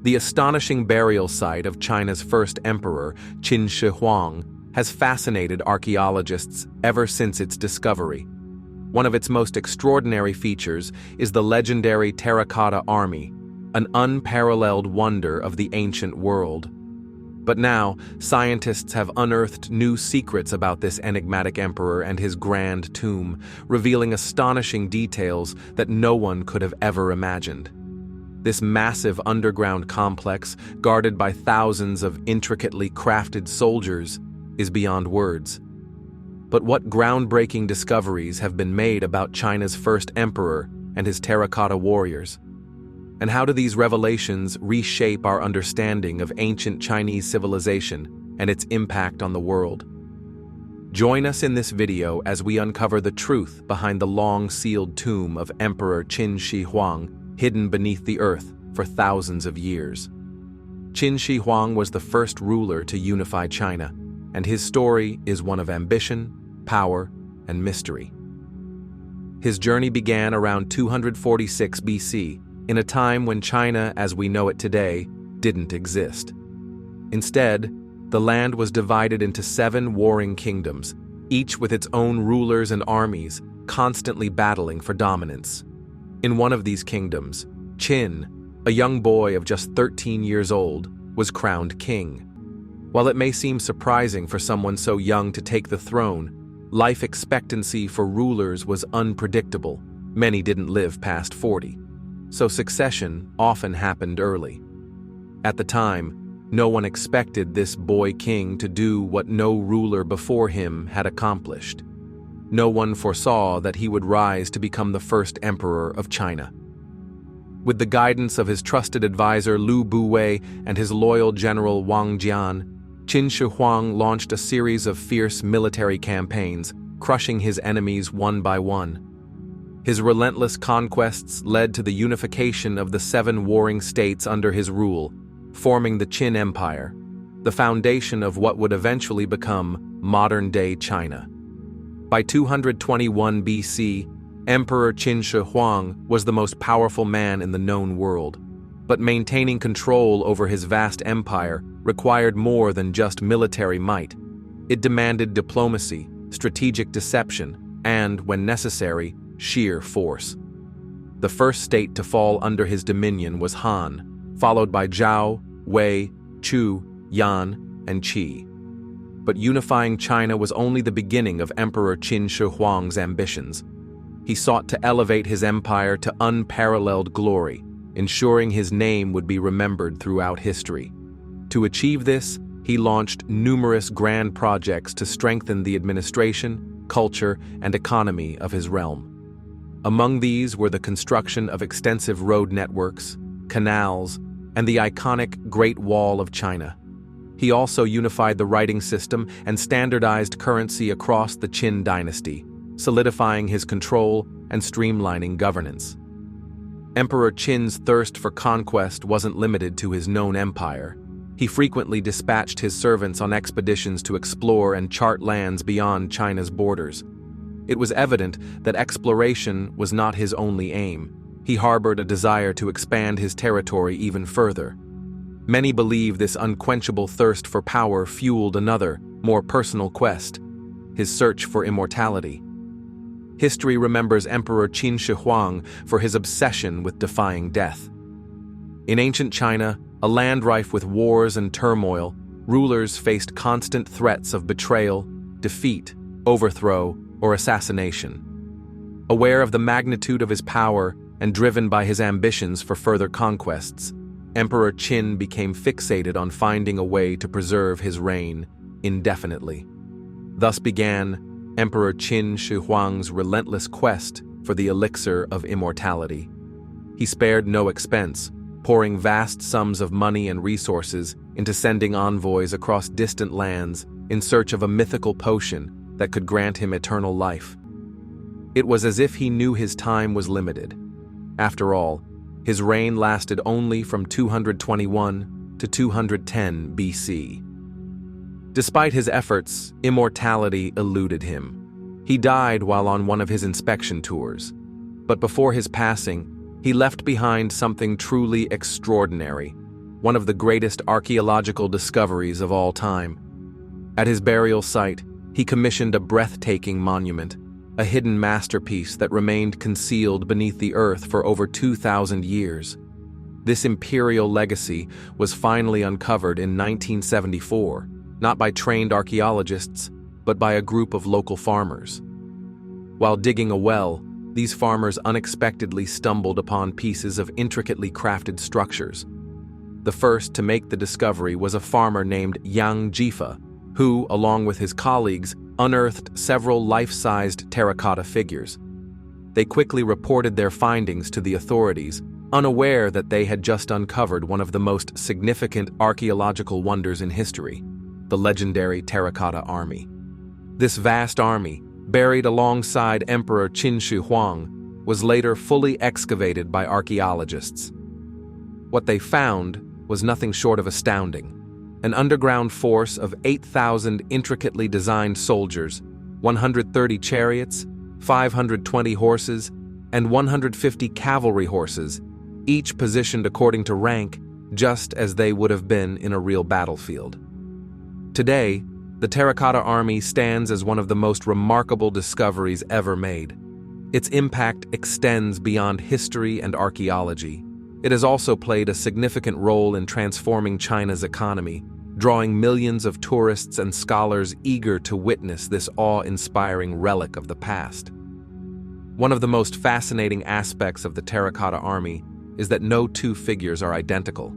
The astonishing burial site of China's first emperor, Qin Shi Huang, has fascinated archaeologists ever since its discovery. One of its most extraordinary features is the legendary terracotta army, an unparalleled wonder of the ancient world. But now, scientists have unearthed new secrets about this enigmatic emperor and his grand tomb, revealing astonishing details that no one could have ever imagined. This massive underground complex, guarded by thousands of intricately crafted soldiers, is beyond words. But what groundbreaking discoveries have been made about China's first emperor and his terracotta warriors? And how do these revelations reshape our understanding of ancient Chinese civilization and its impact on the world? Join us in this video as we uncover the truth behind the long-sealed tomb of Emperor Qin Shi Huang, hidden beneath the earth for thousands of years. Qin Shi Huang was the first ruler to unify China, and his story is one of ambition, power, and mystery. His journey began around 246 BC, in a time when China, as we know it today, didn't exist. Instead, the land was divided into 7 warring kingdoms, each with its own rulers and armies, constantly battling for dominance. In one of these kingdoms, Qin, a young boy of just 13 years old, was crowned king. While it may seem surprising for someone so young to take the throne, life expectancy for rulers was unpredictable. Many didn't live past 40. So succession often happened early. At the time, no one expected this boy king to do what no ruler before him had accomplished. No one foresaw that he would rise to become the first emperor of China. With the guidance of his trusted advisor Lu Buwei and his loyal general Wang Jian, Qin Shi Huang launched a series of fierce military campaigns, crushing his enemies one by one. His relentless conquests led to the unification of the 7 warring states under his rule, forming the Qin Empire, the foundation of what would eventually become modern-day China. By 221 BC, Emperor Qin Shi Huang was the most powerful man in the known world. But maintaining control over his vast empire required more than just military might. It demanded diplomacy, strategic deception, and, when necessary, sheer force. The first state to fall under his dominion was Han, followed by Zhao, Wei, Chu, Yan, and Qi. But unifying China was only the beginning of Emperor Qin Shi Huang's ambitions. He sought to elevate his empire to unparalleled glory, ensuring his name would be remembered throughout history. To achieve this, he launched numerous grand projects to strengthen the administration, culture, and economy of his realm. Among these were the construction of extensive road networks, canals, and the iconic Great Wall of China. He also unified the writing system and standardized currency across the Qin dynasty, solidifying his control and streamlining governance. Emperor Qin's thirst for conquest wasn't limited to his known empire. He frequently dispatched his servants on expeditions to explore and chart lands beyond China's borders. It was evident that exploration was not his only aim. He harbored a desire to expand his territory even further. Many believe this unquenchable thirst for power fueled another, more personal quest, his search for immortality. History remembers Emperor Qin Shi Huang for his obsession with defying death. In ancient China, a land rife with wars and turmoil, rulers faced constant threats of betrayal, defeat, overthrow, or assassination. Aware of the magnitude of his power and driven by his ambitions for further conquests, Emperor Qin became fixated on finding a way to preserve his reign indefinitely. Thus began Emperor Qin Shi Huang's relentless quest for the elixir of immortality. He spared no expense, pouring vast sums of money and resources into sending envoys across distant lands in search of a mythical potion that could grant him eternal life. It was as if he knew his time was limited. After all, his reign lasted only from 221 to 210 BC. Despite his efforts, immortality eluded him. He died while on one of his inspection tours. But before his passing, he left behind something truly extraordinary: one of the greatest archaeological discoveries of all time. At his burial site, he commissioned a breathtaking monument, a hidden masterpiece that remained concealed beneath the earth for over 2,000 years. This imperial legacy was finally uncovered in 1974, not by trained archaeologists, but by a group of local farmers. While digging a well, these farmers unexpectedly stumbled upon pieces of intricately crafted structures. The first to make the discovery was a farmer named Yang Jifa, who, along with his colleagues, unearthed several life-sized terracotta figures. They quickly reported their findings to the authorities, unaware that they had just uncovered one of the most significant archaeological wonders in history, the legendary Terracotta Army. This vast army, buried alongside Emperor Qin Shi Huang, was later fully excavated by archaeologists. What they found was nothing short of astounding. An underground force of 8,000 intricately designed soldiers, 130 chariots, 520 horses, and 150 cavalry horses, each positioned according to rank, just as they would have been in a real battlefield. Today, the Terracotta Army stands as one of the most remarkable discoveries ever made. Its impact extends beyond history and archaeology. It has also played a significant role in transforming China's economy, drawing millions of tourists and scholars eager to witness this awe-inspiring relic of the past. One of the most fascinating aspects of the Terracotta Army is that no two figures are identical.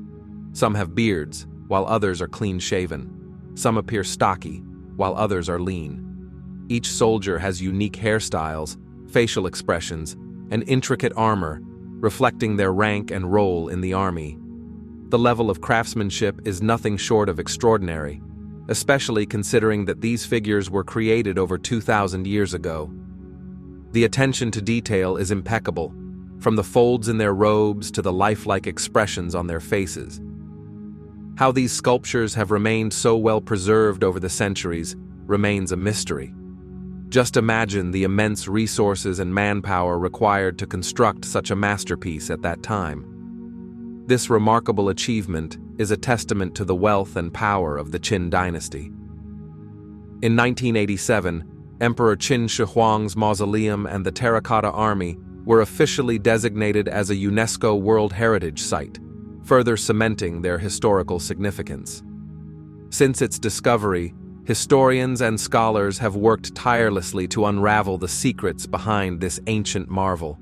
Some have beards, while others are clean-shaven. Some appear stocky, while others are lean. Each soldier has unique hairstyles, facial expressions, and intricate armor, reflecting their rank and role in the army. The level of craftsmanship is nothing short of extraordinary, especially considering that these figures were created over 2,000 years ago. The attention to detail is impeccable, from the folds in their robes to the lifelike expressions on their faces. How these sculptures have remained so well preserved over the centuries remains a mystery. Just imagine the immense resources and manpower required to construct such a masterpiece at that time. This remarkable achievement is a testament to the wealth and power of the Qin dynasty. In 1987, Emperor Qin Shi Huang's mausoleum and the Terracotta Army were officially designated as a UNESCO World Heritage Site, further cementing their historical significance. Since its discovery, historians and scholars have worked tirelessly to unravel the secrets behind this ancient marvel.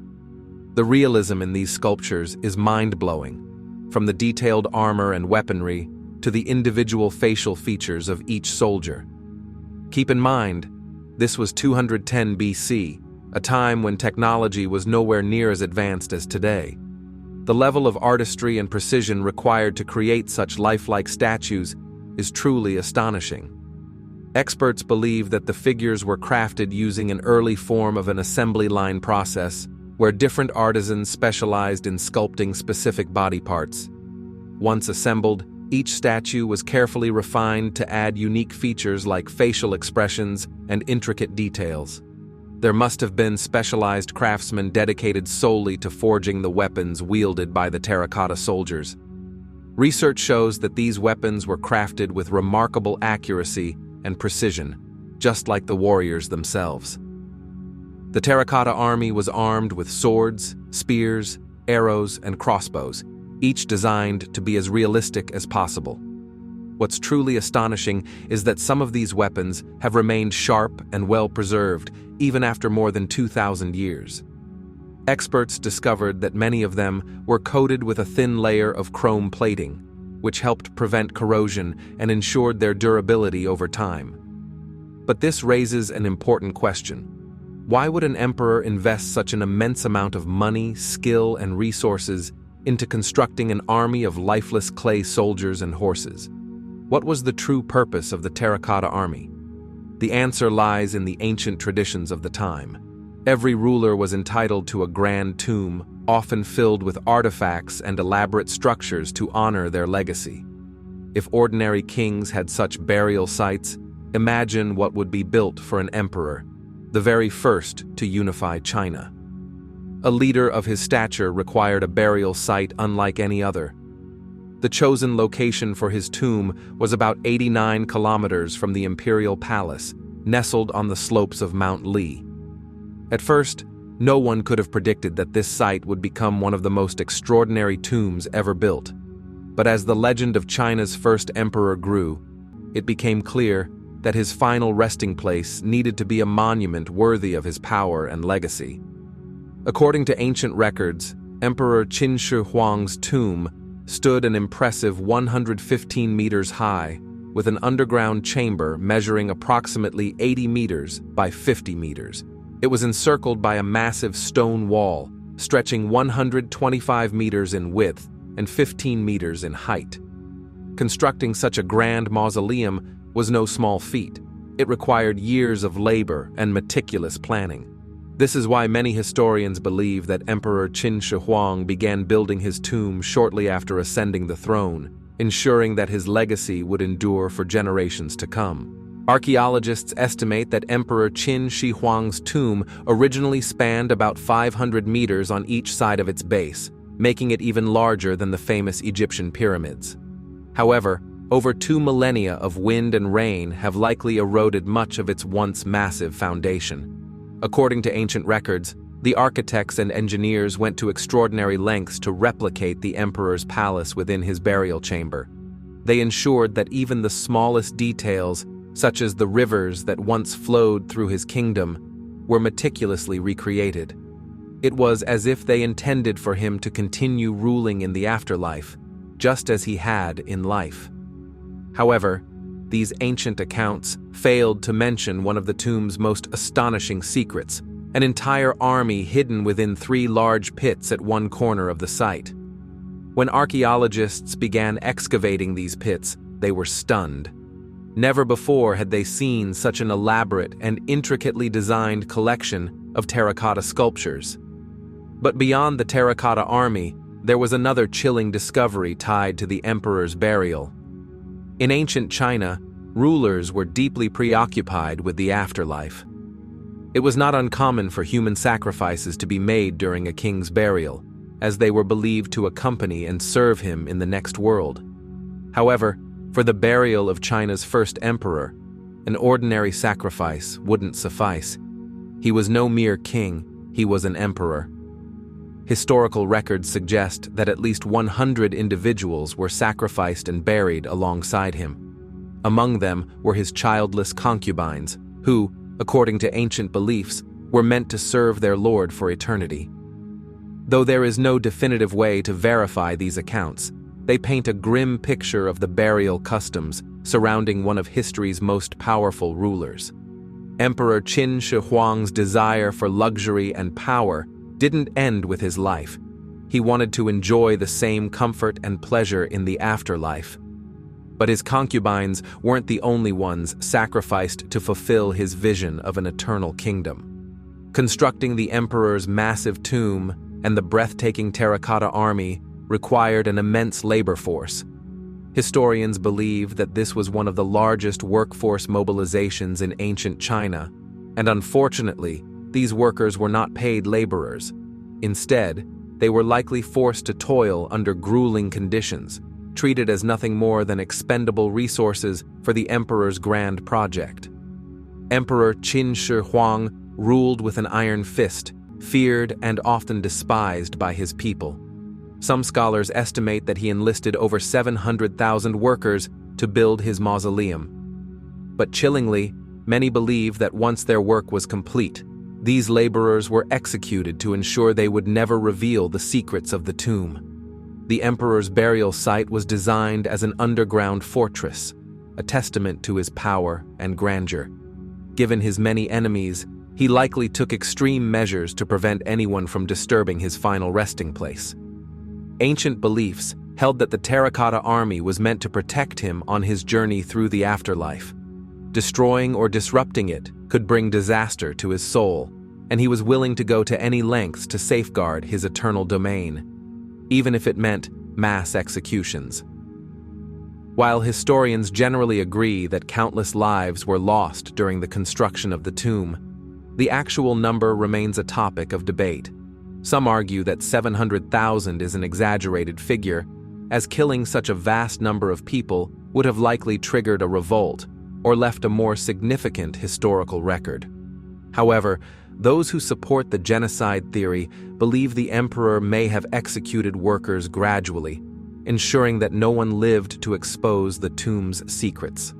The realism in these sculptures is mind-blowing, from the detailed armor and weaponry to the individual facial features of each soldier. Keep in mind, this was 210 BC, a time when technology was nowhere near as advanced as today. The level of artistry and precision required to create such lifelike statues is truly astonishing. Experts believe that the figures were crafted using an early form of an assembly line process where different artisans specialized in sculpting specific body parts. Once assembled, each statue was carefully refined to add unique features like facial expressions and intricate details. There must have been specialized craftsmen dedicated solely to forging the weapons wielded by the terracotta soldiers. Research shows that these weapons were crafted with remarkable accuracy and precision, just like the warriors themselves. The Terracotta Army was armed with swords, spears, arrows, and crossbows, each designed to be as realistic as possible. What's truly astonishing is that some of these weapons have remained sharp and well preserved even after more than 2,000 years. Experts discovered that many of them were coated with a thin layer of chrome plating, which helped prevent corrosion and ensured their durability over time. But this raises an important question. Why would an emperor invest such an immense amount of money, skill, and resources into constructing an army of lifeless clay soldiers and horses? What was the true purpose of the Terracotta Army? The answer lies in the ancient traditions of the time. Every ruler was entitled to a grand tomb, often filled with artifacts and elaborate structures to honor their legacy. If ordinary kings had such burial sites, imagine what would be built for an emperor, the very first to unify China. A leader of his stature required a burial site unlike any other. The chosen location for his tomb was about 89 kilometers from the imperial palace, nestled on the slopes of Mount Li. At first, no one could have predicted that this site would become one of the most extraordinary tombs ever built. But as the legend of China's first emperor grew, it became clear that his final resting place needed to be a monument worthy of his power and legacy. According to ancient records, Emperor Qin Shi Huang's tomb stood an impressive 115 meters high, with an underground chamber measuring approximately 80 meters by 50 meters. It was encircled by a massive stone wall, stretching 125 meters in width and 15 meters in height. Constructing such a grand mausoleum was no small feat. It required years of labor and meticulous planning. This is why many historians believe that Emperor Qin Shi Huang began building his tomb shortly after ascending the throne, ensuring that his legacy would endure for generations to come. Archaeologists estimate that Emperor Qin Shi Huang's tomb originally spanned about 500 meters on each side of its base, making it even larger than the famous Egyptian pyramids. However, over 2 millennia of wind and rain have likely eroded much of its once massive foundation. According to ancient records, the architects and engineers went to extraordinary lengths to replicate the emperor's palace within his burial chamber. They ensured that even the smallest details, such as the rivers that once flowed through his kingdom, were meticulously recreated. It was as if they intended for him to continue ruling in the afterlife, just as he had in life. However, these ancient accounts failed to mention one of the tomb's most astonishing secrets: an entire army hidden within 3 large pits at one corner of the site. When archaeologists began excavating these pits, they were stunned. Never before had they seen such an elaborate and intricately designed collection of terracotta sculptures. But beyond the terracotta army, there was another chilling discovery tied to the emperor's burial. In ancient China, rulers were deeply preoccupied with the afterlife. It was not uncommon for human sacrifices to be made during a king's burial, as they were believed to accompany and serve him in the next world. However, for the burial of China's first emperor, an ordinary sacrifice wouldn't suffice. He was no mere king, he was an emperor. Historical records suggest that at least 100 individuals were sacrificed and buried alongside him. Among them were his childless concubines, who, according to ancient beliefs, were meant to serve their lord for eternity. Though there is no definitive way to verify these accounts, they paint a grim picture of the burial customs surrounding one of history's most powerful rulers. Emperor Qin Shi Huang's desire for luxury and power didn't end with his life. He wanted to enjoy the same comfort and pleasure in the afterlife. But his concubines weren't the only ones sacrificed to fulfill his vision of an eternal kingdom. Constructing the emperor's massive tomb and the breathtaking terracotta army required an immense labor force. Historians believe that this was one of the largest workforce mobilizations in ancient China, and unfortunately, these workers were not paid laborers. Instead, they were likely forced to toil under grueling conditions, treated as nothing more than expendable resources for the emperor's grand project. Emperor Qin Shi Huang ruled with an iron fist, feared and often despised by his people. Some scholars estimate that he enlisted over 700,000 workers to build his mausoleum. But chillingly, many believe that once their work was complete, these laborers were executed to ensure they would never reveal the secrets of the tomb. The emperor's burial site was designed as an underground fortress, a testament to his power and grandeur. Given his many enemies, he likely took extreme measures to prevent anyone from disturbing his final resting place. Ancient beliefs held that the terracotta army was meant to protect him on his journey through the afterlife. Destroying or disrupting it could bring disaster to his soul, and he was willing to go to any lengths to safeguard his eternal domain, even if it meant mass executions. While historians generally agree that countless lives were lost during the construction of the tomb, the actual number remains a topic of debate. Some argue that 700,000 is an exaggerated figure, as killing such a vast number of people would have likely triggered a revolt or left a more significant historical record. However, those who support the genocide theory believe the emperor may have executed workers gradually, ensuring that no one lived to expose the tomb's secrets.